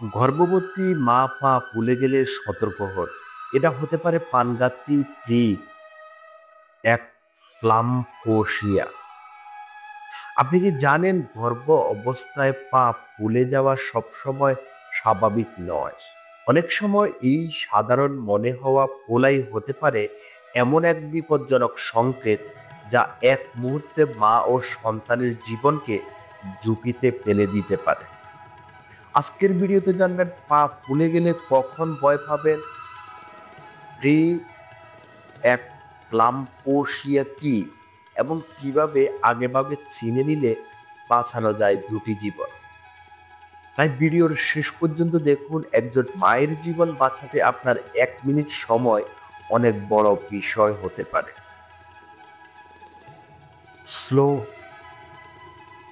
গর্ভবতী মা পা ফুলে গেলে সতর্ক হন। এটা হতে পারে প্রাণঘাতী প্রি একপ্লাম্পোসিয়া। আপনি কি জানেন গর্ভ অবস্থায় পা ফুলে যাওয়া সবসময় স্বাভাবিক নয়। অনেক সময় এই সাধারণ মনে হওয়া ফোলাই হতে পারে এমন এক বিপজ্জনক সংকেত যা এক মুহূর্তে মা ও সন্তানের জীবনকে ঝুঁকিতে ফেলে দিতে পারে। আজকের ভিডিওতে জানবেন পা ফুলে গেলে কখন ভয় পাবেন, প্রি একপ্লাম্পোসিয়া কি এবং কিভাবে আগেভাগে চিনে নিলে বাঁচানো যায় দুটি জীবন। তাই ভিডিওর শেষ পর্যন্ত দেখুন। একজন মায়ের জীবন বাঁচাতে আপনার 1 মিনিট সময় অনেক বড় বিষয় হতে পারে। স্লো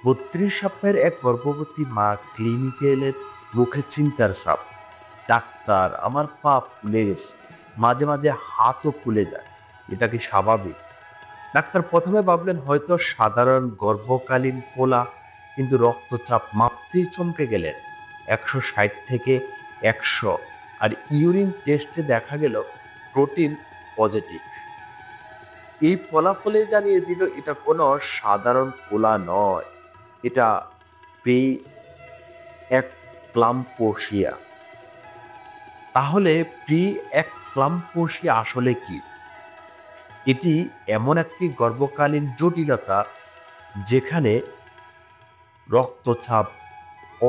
32 সপ্তাহের এক গর্ভবতী মা ক্লিনিকে এলেন, মুখে চিন্তার ছাপ। ডাক্তার, আমার পা ফুলে গেছে, মাঝে মাঝে হাতও ফুলে যায়, এটা কি স্বাভাবিক? ডাক্তার প্রথমে ভাবলেন হয়তো সাধারণ গর্ভকালীন ফোলা, কিন্তু রক্তচাপ মাপতেই চমকে গেলেন। 160 থেকে 100, আর ইউরিন টেস্টে দেখা গেল প্রোটিন পজিটিভ। এই ফলাফলে জানিয়ে দিল এটা কোনো সাধারণ ফোলা নয়, এটা প্রি একপ্লাম্পোসিয়া। তাহলে প্রি একপ্লাম্পোসিয়া আসলে কি? এটি এমন একটি গর্ভকালীন জটিলতা যেখানে রক্তচাপ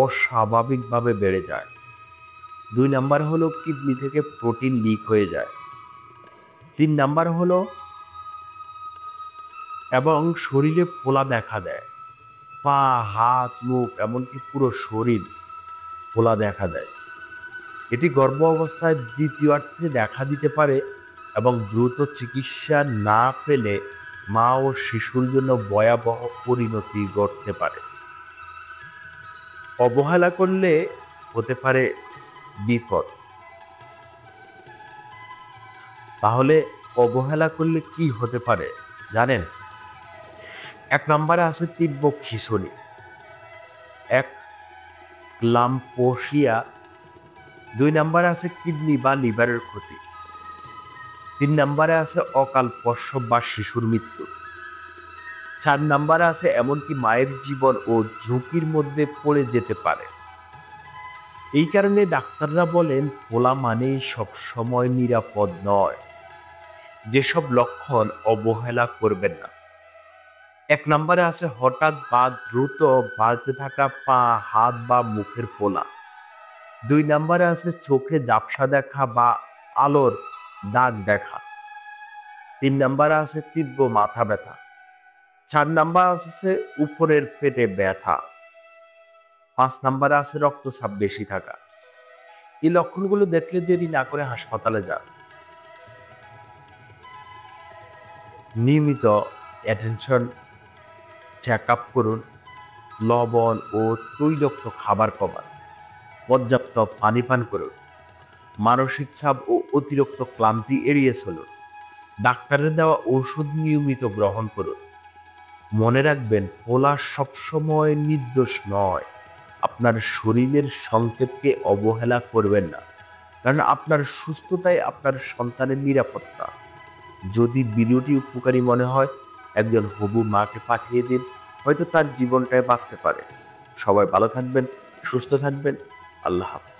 অস্বাভাবিকভাবে বেড়ে যায়। 2 নাম্বার হলো কিডনি থেকে প্রোটিন লিক হয়ে যায়। 3 নাম্বার হলো এবং শরীরে ফোলা দেখা দেয়। পা, হাত, মুখ, এমনকি পুরো শরীর ফোলা দেখা দেয়। এটি গর্ভ অবস্থায় দ্বিতীয়ার্ধে দেখা দিতে পারে এবং দ্রুত চিকিৎসা না পেলে মা ও শিশুর জন্য ভয়াবহ পরিণতি ঘটতে পারে। অবহেলা করলে হতে পারে বিপদ। তাহলে অবহেলা করলে কি হতে পারে জানেন? 1 নম্বরে আছে তীব্র খিঁচুনি, একপ্লাম্পোসিয়া। 2 নম্বরে আছে কিডনি বা লিভারের ক্ষতি। 3 নম্বরে আছে অকাল প্রসব বা শিশুর মৃত্যু। 4 নম্বরে আছে এমনকি মায়ের জীবন ও ঝুঁকির মধ্যে পড়ে যেতে পারে। এই কারণে ডাক্তাররা বলেন ফোলা মানেই সবসময় নিরাপদ নয়। যেসব লক্ষণ অবহেলা করবেন না। 1 নম্বরে আছে হঠাৎ বা দ্রুত বাড়তে থাকা পা, হাত বা মুখের ফোলা। 2 নম্বরে আছে চোখে ঝাপসা দেখা বা আলোর দাগ দেখা। 3 নম্বরে আছে তীব্র মাথা ব্যথা। 4 নাম্বার আছে উপরের পেটে ব্যথা। 5 নাম্বারে আছে রক্তচাপ বেশি থাকা। এই লক্ষণগুলো দেখলে দেরি না করে হাসপাতালে যান। নিয়মিত অ্যাটেনশন চেক আপ করুন। লবণ ও তৈলাক্ত খাবার কমান। পর্যাপ্ত পানি পান করুন। মানসিক চাপ ও অতিরিক্ত ক্লান্তি এড়িয়ে চলুন। ডাক্তারের দেওয়া ওষুধ নিয়মিত গ্রহণ করুন। মনে রাখবেন ফোলা সবসময় নির্দোষ নয়। আপনার শরীরের সংকেতকে অবহেলা করবেন না, কারণ আপনার সুস্থতাই আপনার সন্তানের নিরাপত্তা। যদি ভিডিওটি উপকারী মনে হয়, একজন হবু মাকে পাঠিয়ে দিন, হয়তো তার জীবনটাই বাঁচতে পারে। সবাই ভালো থাকবেন, সুস্থ থাকবেন। আল্লাহ হাফেজ।